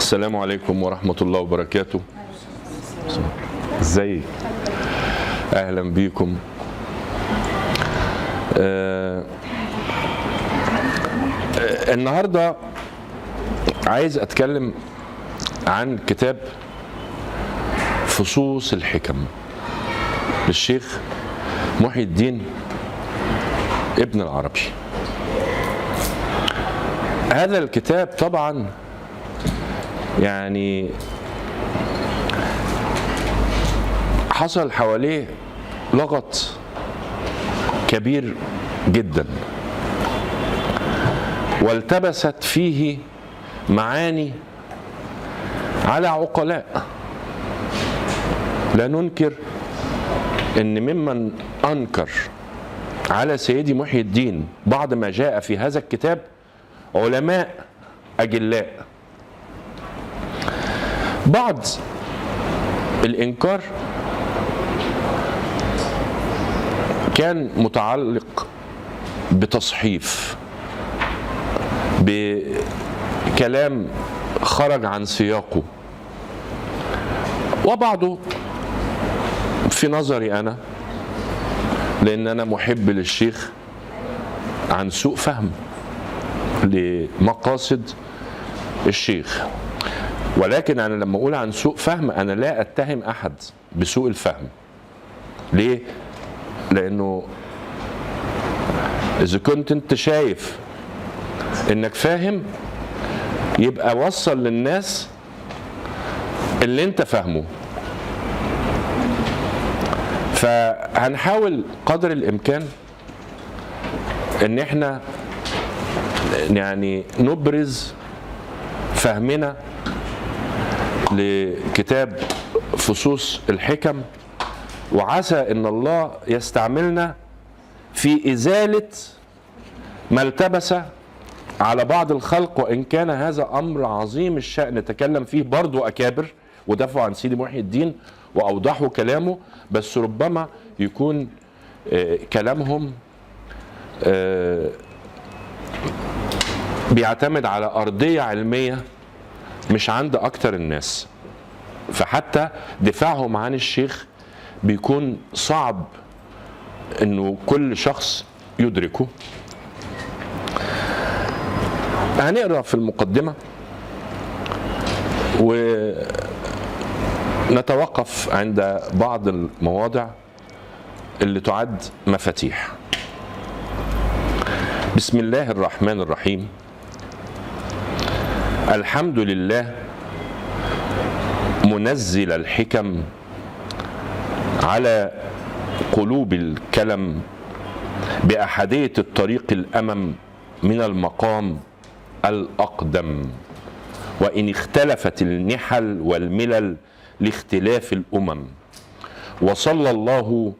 السلام عليكم ورحمة الله وبركاته. ازيك؟ اهلا بيكم. النهارده عايز اتكلم عن كتاب فصوص الحكم للشيخ محي الدين ابن العربي. هذا الكتاب طبعا يعني حصل حواليه لغط كبير جدا، والتبست فيه معاني على عقلاء. لا ننكر ان ممن انكر على سيدي محي الدين بعض ما جاء في هذا الكتاب علماء اجلاء. بعض الانكار كان متعلق بتصحيف، بكلام خرج عن سياقه، وبعضه في نظري أنا، لأن أنا محب للشيخ، عن سوء فهم لمقاصد الشيخ. ولكن أنا لما أقول عن سوء فهم أنا لا أتهم أحد بسوء الفهم. ليه؟ لأنه إذا كنت أنت شايف إنك فاهم يبقى وصل للناس اللي أنت فاهمه. فهنحاول قدر الإمكان إن إحنا يعني نبرز فهمنا لكتاب فصوص الحكم، وعسى ان الله يستعملنا في ازالة ما التبس على بعض الخلق، وان كان هذا امر عظيم الشأن نتكلم فيه برضو اكابر ودافعوا عن سيدي محي الدين واوضحوا كلامه، بس ربما يكون كلامهم بيعتمد على ارضية علمية مش عند اكتر الناس، فحتى دفاعهم عن الشيخ بيكون صعب انه كل شخص يدركه. هنقرا في المقدمة ونتوقف عند بعض المواضع اللي تعد مفاتيح. بسم الله الرحمن الرحيم. الحمد لله منزل الحكم على قلوب الكلم بأحدية الطريق الأمم من المقام الأقدم، وإن اختلفت النحل والملل لاختلاف الأمم. وصلى الله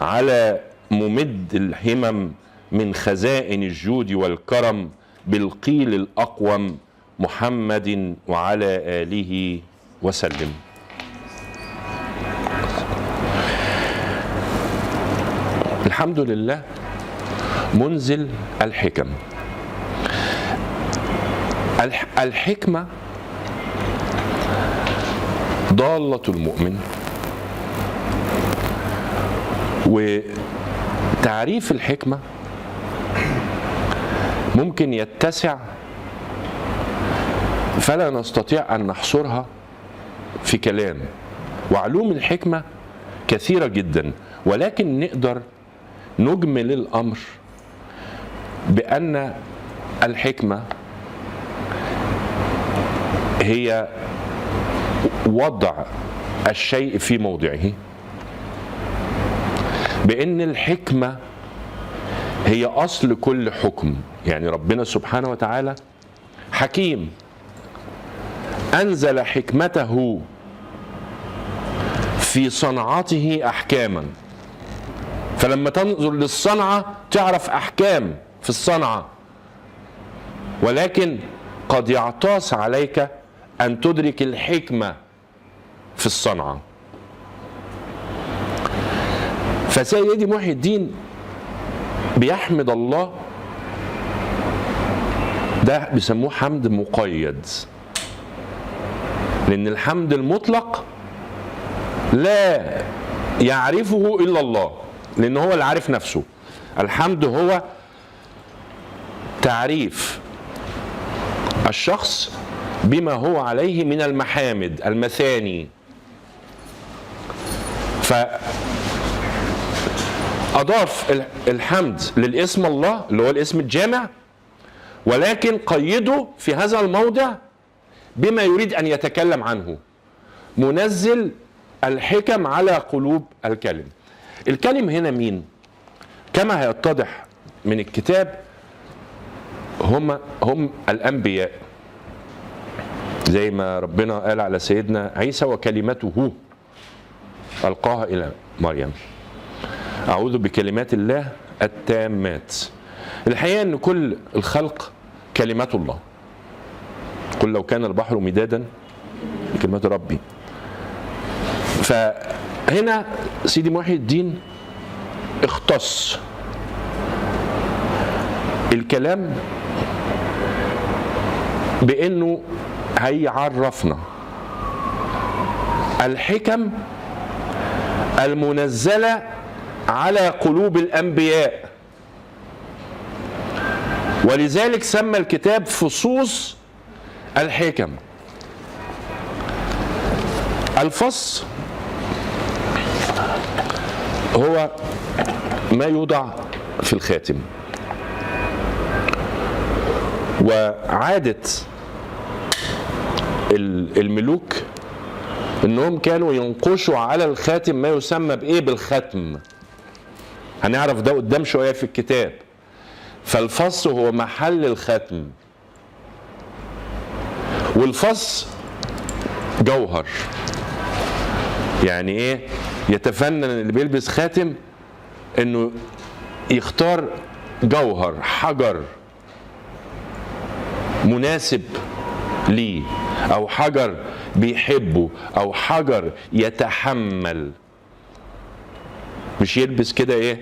على ممد الهمم من خزائن الجود والكرم بالقيل الأقوم محمد وعلى آله وسلم. الحمد لله منزل الحكم. الحكمة ضالة المؤمن، وتعريف الحكمة ممكن يتسع فلا نستطيع أن نحصرها في كلام، وعلوم الحكمة كثيرة جدا، ولكن نقدر نجمل الأمر بأن الحكمة هي وضع الشيء في موضعه، بأن الحكمة هي أصل كل حكم. يعني ربنا سبحانه وتعالى حكيم، أنزل حكمته في صنعته أحكاما، فلما تنظر للصنعة تعرف أحكام في الصنعة، ولكن قد يعتاص عليك أن تدرك الحكمة في الصنعة. فسيدي محي الدين بيحمد الله، ده بيسموه حمد مقيد. لأن الحمد المطلق لا يعرفه إلا الله، لأن هو اللي عارف نفسه. الحمد هو تعريف الشخص بما هو عليه من المحامد المثاني. فأضاف الحمد للاسم الله اللي هو الاسم الجامع، ولكن قيده في هذا الموضع بما يريد أن يتكلم عنه، منزل الحكم على قلوب الكلم. الكلم هنا مين؟ كما هيتضح من الكتاب هم الأنبياء، زي ما ربنا قال على سيدنا عيسى وكلمته ألقاها إلى مريم. أعوذ بكلمات الله التامات. الحقيقة أن كل الخلق كلمات الله. قل لو كان البحر مدادا لكلمات ربي. فهنا سيدي محي الدين اختص الكلام بأنه هيعرفنا الحكم المنزلة على قلوب الأنبياء، ولذلك سمى الكتاب فصوص الحكم. الفص هو ما يوضع في الخاتم، وعادة الملوك انهم كانوا ينقشوا على الخاتم ما يسمى بايه؟ بالختم. هنعرف ده قدام شويه في الكتاب. فالفص هو محل الختم، والفص جوهر. يعني ايه؟ يتفنن اللي بيلبس خاتم انه يختار جوهر، حجر مناسب ليه، او حجر بيحبه، او حجر يتحمل. مش يلبس كده ايه،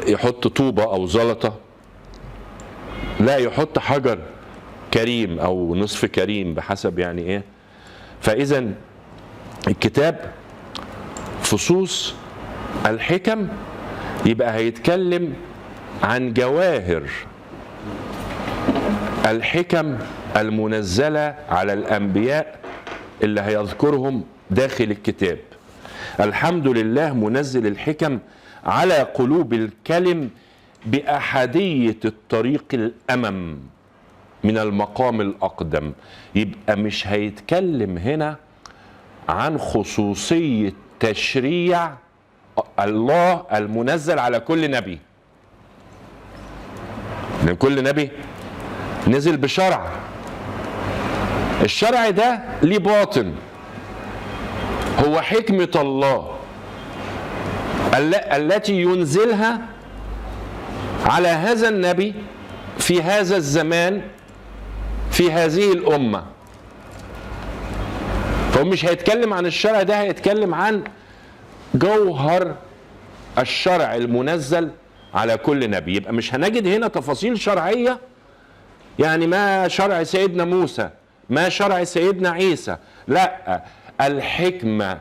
يحط طوبة او زلطة، لا، يحط حجر كريم او نصف كريم بحسب يعني ايه. فاذا الكتاب فصوص الحكم يبقى هيتكلم عن جواهر الحكم المنزلة على الأنبياء اللي هيذكرهم داخل الكتاب. الحمد لله منزل الحكم على قلوب الكلم بأحدية الطريق الأمم من المقام الأقدم. يبقى مش هيتكلم هنا عن خصوصية تشريع الله المنزل على كل نبي، لأن كل نبي نزل بشرع. الشرع ده ليه باطن، هو حكمة الله التي ينزلها على هذا النبي في هذا الزمان في هذه الأمة. فهو مش هيتكلم عن الشرع ده، هيتكلم عن جوهر الشرع المنزل على كل نبي. يبقى مش هنجد هنا تفاصيل شرعية، يعني ما شرع سيدنا موسى، ما شرع سيدنا عيسى، لا، الحكمة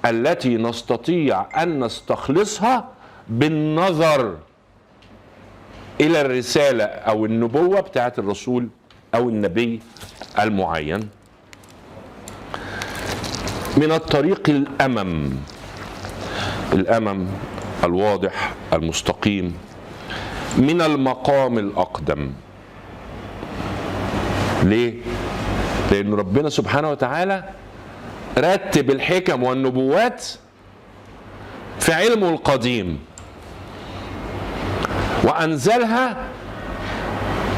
التي نستطيع أن نستخلصها بالنظر إلى الرسالة أو النبوة بتاعت الرسول أو النبي المعين من الطريق الأمم الواضح المستقيم من المقام الأقدم. ليه؟ لأن ربنا سبحانه وتعالى رتب الحكم والنبوات في علمه القديم وأنزلها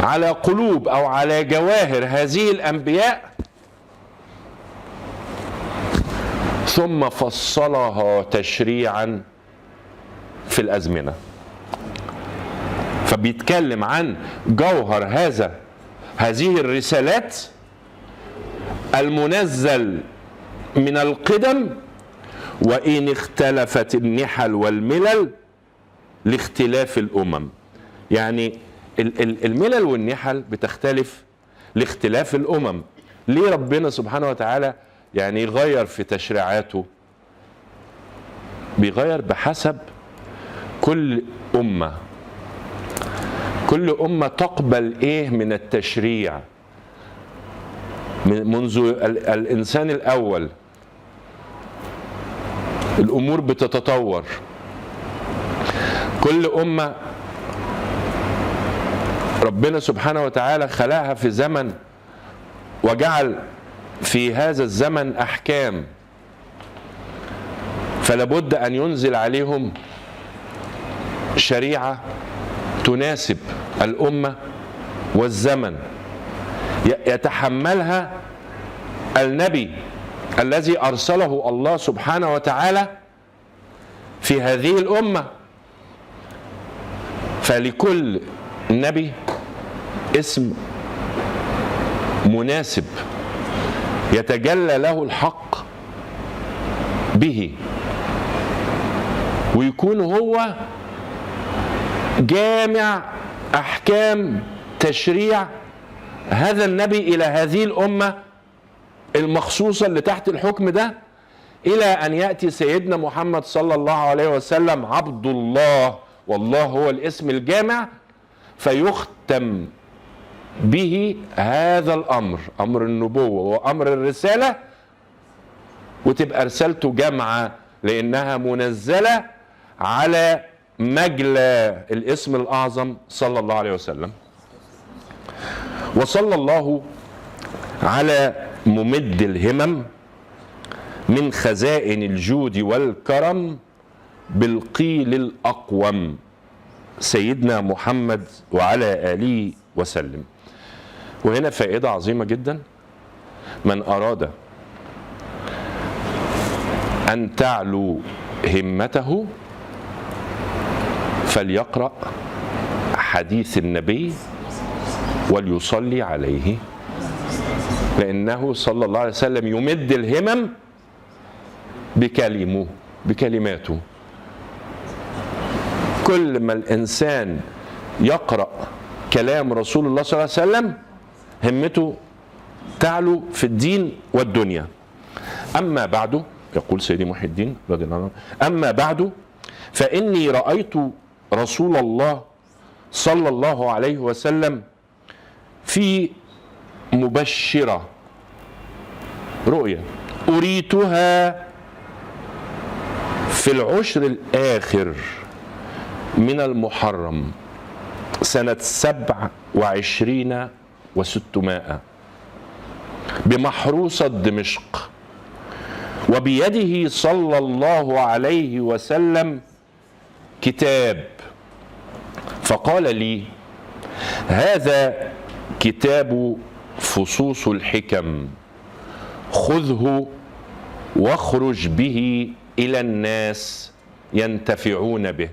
على قلوب أو على جواهر هذه الأنبياء، ثم فصلها تشريعا في الأزمنة. فبيتكلم عن جوهر هذه الرسالات المنزل من القدم، وإن اختلفت النحل والملل لاختلاف الأمم. يعني الملل والنحل بتختلف لاختلاف الأمم. ليه ربنا سبحانه وتعالى يعني يغير في تشريعاته؟ بيغير بحسب كل أمة تقبل إيه من التشريع منذ الإنسان الأول. الأمور بتتطور، كل أمة ربنا سبحانه وتعالى خلقها في زمن وجعل في هذا الزمن أحكام، فلا بد أن ينزل عليهم شريعة تناسب الأمة والزمن يتحملها النبي الذي أرسله الله سبحانه وتعالى في هذه الأمة. فلكل نبي اسم مناسب يتجلى له الحق به، ويكون هو جامع أحكام تشريع هذا النبي إلى هذه الأمة المخصوصة اللي تحت الحكم ده، إلى أن يأتي سيدنا محمد صلى الله عليه وسلم عبد الله، والله هو الاسم الجامع، فيختم به هذا الأمر، أمر النبوة وأمر الرسالة، وتبقى رسالته جامعة لأنها منزلة على مجلى الاسم الأعظم صلى الله عليه وسلم. وصلى الله على ممد الهمم من خزائن الجود والكرم بالقيل الأقوم سيدنا محمد وعلى آله وسلم. وهنا فائدة عظيمة جدا، من أراد أن تعلو همته فليقرأ حديث النبي وليصلي عليه، لأنه صلى الله عليه وسلم يمد الهمم بكلماته. كل ما الإنسان يقرأ كلام رسول الله صلى الله عليه وسلم همته تعلو في الدين والدنيا. أما بعد، يقول سيدي محي الدين رضي الله عنه، أما بعد فإني رأيت رسول الله صلى الله عليه وسلم في مبشرة رؤيا أريتها في العشر الآخر من المحرم سنة 27 و600 بمحروسة دمشق، وبيده صلى الله عليه وسلم كتاب، فقال لي: هذا كتاب فصوص الحكم، خذه واخرج به إلى الناس ينتفعون به.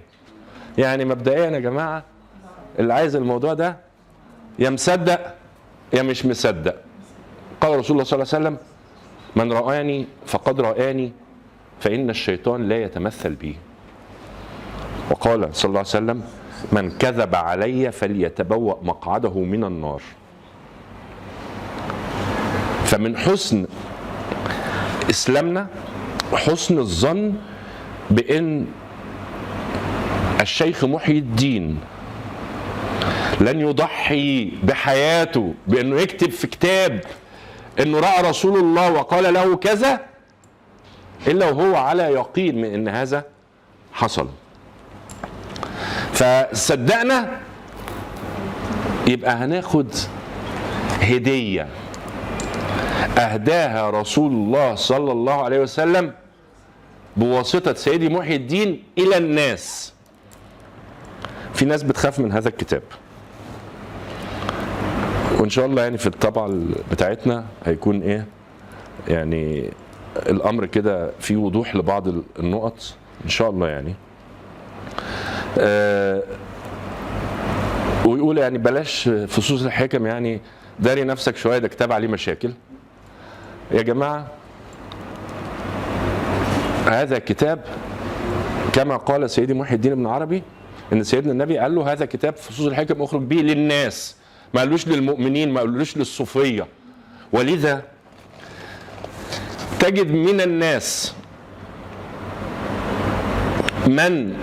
يعني مبدئيا يا جماعة اللي عايز الموضوع ده يا مصدق يا مش مصدق. قال رسول الله صلى الله عليه وسلم: من رآني فقد رآني، فإن الشيطان لا يتمثل بي. وقال صلى الله عليه وسلم: من كذب علي فليتبوأ مقعده من النار. فمن حسن إسلامنا حسن الظن بأن الشيخ محي الدين لن يضحي بحياته بأنه يكتب في كتاب أنه رأى رسول الله وقال له كذا إلا وهو على يقين من أن هذا حصل. فصدقنا يبقى هناخد هدية أهداها رسول الله صلى الله عليه وسلم بواسطة سيدي محي الدين إلى الناس. في ناس بتخاف من هذا الكتاب، وإن شاء الله يعني في الطبعة بتاعتنا هيكون إيه يعني الأمر كده فيه وضوح لبعض النقط إن شاء الله يعني. ويقول يعني بلاش فصوص الحكم، يعني داري نفسك شوية، ده كتاب عليه مشاكل. يا جماعة هذا كتاب كما قال سيدي محي الدين ابن عربي ان سيدنا النبي قال له هذا كتاب فصوص الحكم اخرج به للناس، ما قالوش للمؤمنين، ما قالوش للصوفيه. ولذا تجد من الناس من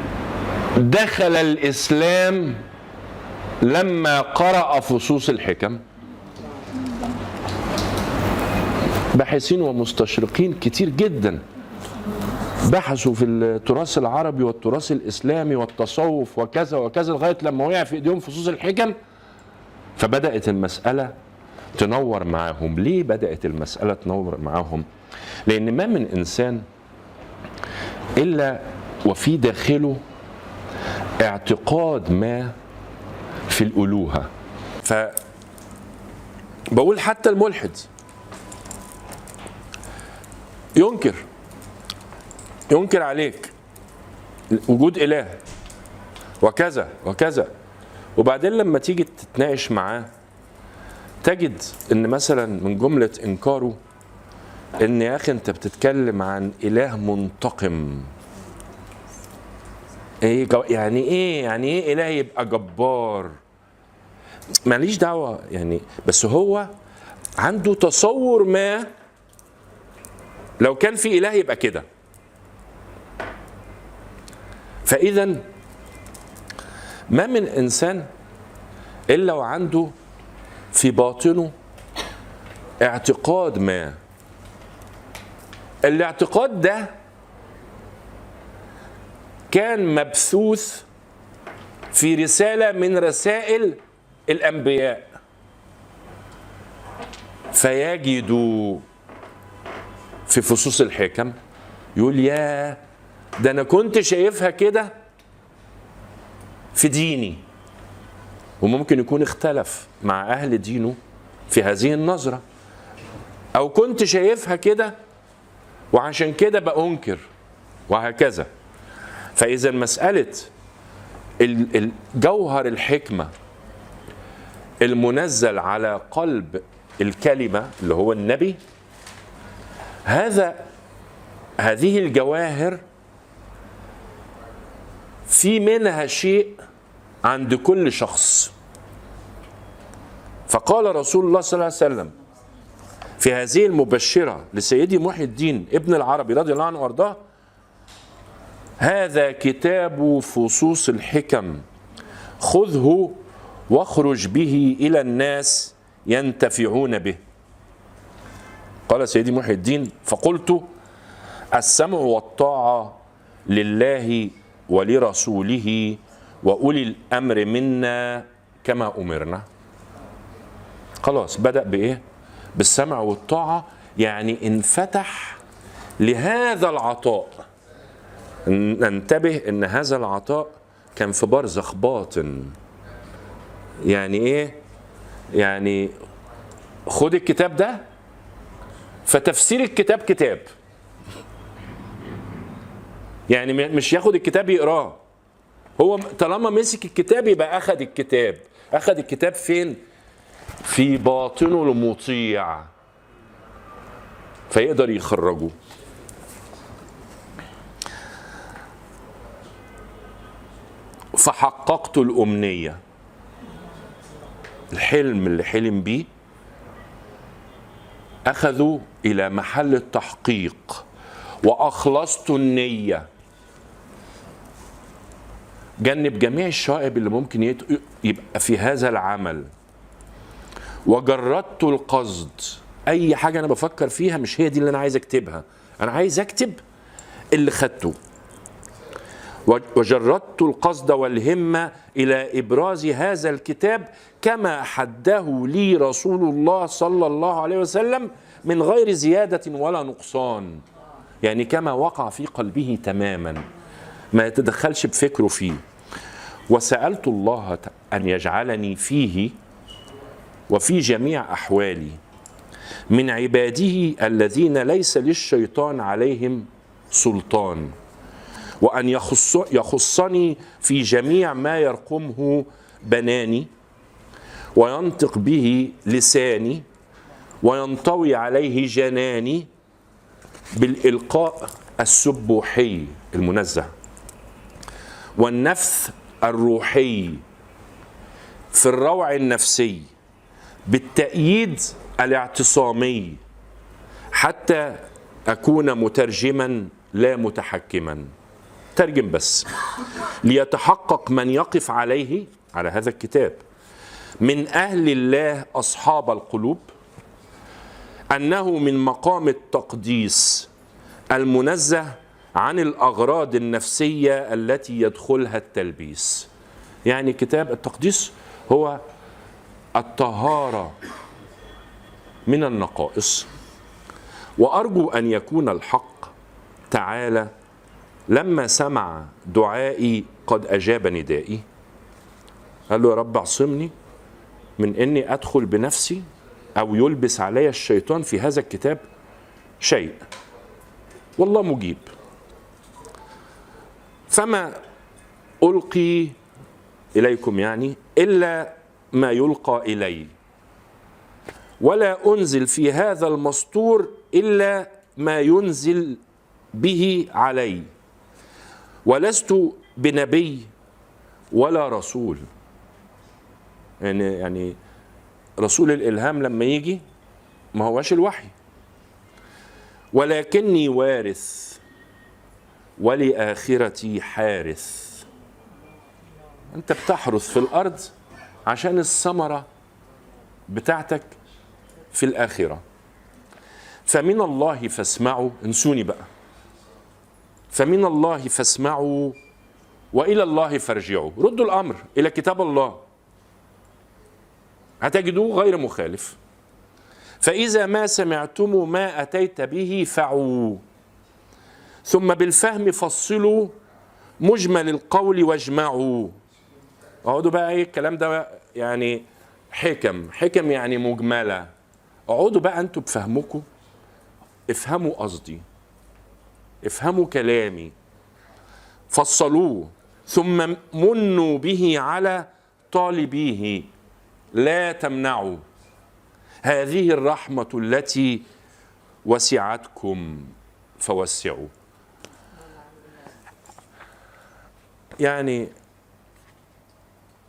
دخل الإسلام لما قرأ فصوص الحكم. باحثين ومستشرقين كتير جدا بحثوا في التراث العربي والتراث الإسلامي والتصوف وكذا وكذا لغاية لما وقع في إيديهم فصوص الحكم، فبدأت المسألة تنور معاهم. ليه بدأت المسألة تنور معاهم؟ لأن ما من إنسان إلا وفي داخله اعتقاد ما في الألوهة. فبقول حتى الملحد ينكر عليك وجود إله وكذا وكذا، وبعدين لما تيجي تتناقش معاه تجد ان مثلا من جملة انكاره ان يا اخي انت بتتكلم عن اله منتقم. يعني ايه اله يبقى جبار؟ ماليش دعوة يعني، بس هو عنده تصور ما لو كان في اله يبقى كده. فاذا ما من انسان الا وعنده في باطنه اعتقاد ما. الاعتقاد ده كان مبثوث في رسالة من رسائل الأنبياء، فيجدوا في فصوص الحكم يقول يا ده أنا كنت شايفها كده في ديني، وممكن يكون اختلف مع أهل دينه في هذه النظرة، أو كنت شايفها كده وعشان كده بأنكر وهكذا. فإذا مسألة جوهر الحكمة المنزل على قلب الكلمة اللي هو النبي، هذه الجواهر في منها شيء عند كل شخص. فقال رسول الله صلى الله عليه وسلم في هذه المبشرة لسيدي محي الدين ابن العربي رضي الله عنه وارضاه: هذا كتاب فصوص الحكم، خذه واخرج به إلى الناس ينتفعون به. قال سيدي محي الدين: فقلت: السمع والطاعة لله ولرسوله وأولي الأمر منا كما أمرنا. خلاص بدأ بإيه؟ بالسمع والطاعة، يعني انفتح لهذا العطاء. ننتبه ان هذا العطاء كان في برزخ باطن. يعني ايه؟ يعني خد الكتاب ده، فتفسير الكتاب كتاب، يعني مش ياخد الكتاب يقراه، هو طالما مسك الكتاب يبقى اخد الكتاب. اخد الكتاب فين؟ في باطنه المطيع، فيقدر يخرجه. فحققت الأمنية، الحلم اللي حلم بيه أخذوا إلى محل التحقيق. وأخلصت النية، جنب جميع الشوائب اللي ممكن يبقى في هذا العمل. وجردت القصد، أي حاجة أنا بفكر فيها مش هي دي اللي أنا عايز أكتبها، أنا عايز أكتب اللي خدته. وجردت القصد والهمة إلى إبراز هذا الكتاب كما حده لي رسول الله صلى الله عليه وسلم من غير زيادة ولا نقصان، يعني كما وقع في قلبه تماما، ما يتدخلش بفكره فيه. وسألت الله أن يجعلني فيه وفي جميع أحوالي من عباده الذين ليس للشيطان عليهم سلطان، وأن يخصني في جميع ما يرقمه بناني وينطق به لساني وينطوي عليه جناني بالإلقاء السبوحي المنزه والنفث الروحي في الروع النفسي بالتأييد الاعتصامي حتى أكون مترجما لا متحكما. ترجم بس، ليتحقق من يقف عليه على هذا الكتاب من أهل الله أصحاب القلوب أنه من مقام التقديس المنزه عن الأغراض النفسية التي يدخلها التلبيس. يعني كتاب التقديس هو الطهارة من النقائص. وأرجو أن يكون الحق تعالى لما سمع دعائي قد أجاب ندائي. قال له يا رب اعصمني من أني أدخل بنفسي أو يلبس علي الشيطان في هذا الكتاب شيء، والله مجيب. فما ألقي إليكم يعني إلا ما يلقى إلي، ولا أنزل في هذا المسطور إلا ما ينزل به علي، ولست بنبي ولا رسول. يعني رسول الإلهام لما يجي ما هوش الوحي، ولكني وارث ولآخرتي حارث. أنت بتحرث في الأرض عشان الثمرة بتاعتك في الآخرة. فمن الله فاسمعوا، انسوني بقى، فمن الله فاسمعوا وإلى الله فارجعوا. ردوا الأمر إلى كتاب الله هتجدوه غير مخالف. فإذا ما سمعتم ما أتيت به فعوا، ثم بالفهم فصلوا مجمل القول واجمعوا. اقعدوا بقى ايه الكلام ده يعني حكم يعني مجملة. اقعدوا بقى انتوا بفهمكم، افهموا قصدي، افهموا كلامي، فصلوه، ثم منوا به على طالبيه، لا تمنعوا. هذه الرحمة التي وسعتكم فوسعوا. يعني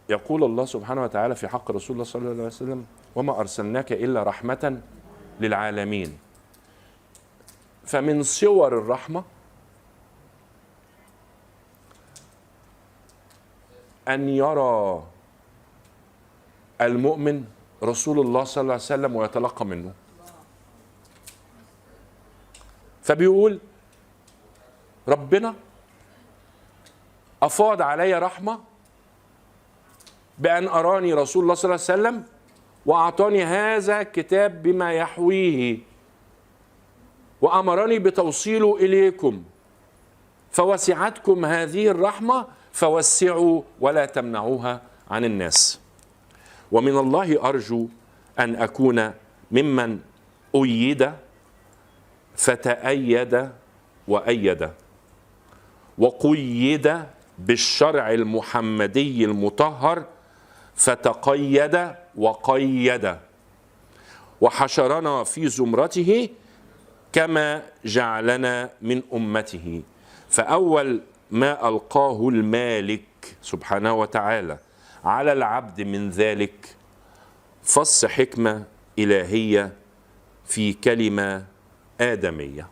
يقول الله سبحانه وتعالى في حق رسول الله صلى الله عليه وسلم: وما أرسلناك إلا رحمة للعالمين. فمن صور الرحمة أن يرى المؤمن رسول الله صلى الله عليه وسلم ويتلقى منه. فبيقول ربنا أفاض علي رحمة بأن أراني رسول الله صلى الله عليه وسلم وأعطاني هذا الكتاب بما يحويه، وأمرني بتوصيله إليكم، فوسعتكم هذه الرحمة فوسعوا ولا تمنعوها عن الناس. ومن الله أرجو أن أكون ممن أيد فتأيد وأيد، وقيد بالشرع المحمدي المطهر فتقيد وقيد، وحشرنا في زمرته كما جعلنا من أمته. فأول ما ألقاه المالك سبحانه وتعالى على العبد من ذلك فص حكمة إلهية في كلمة آدمية.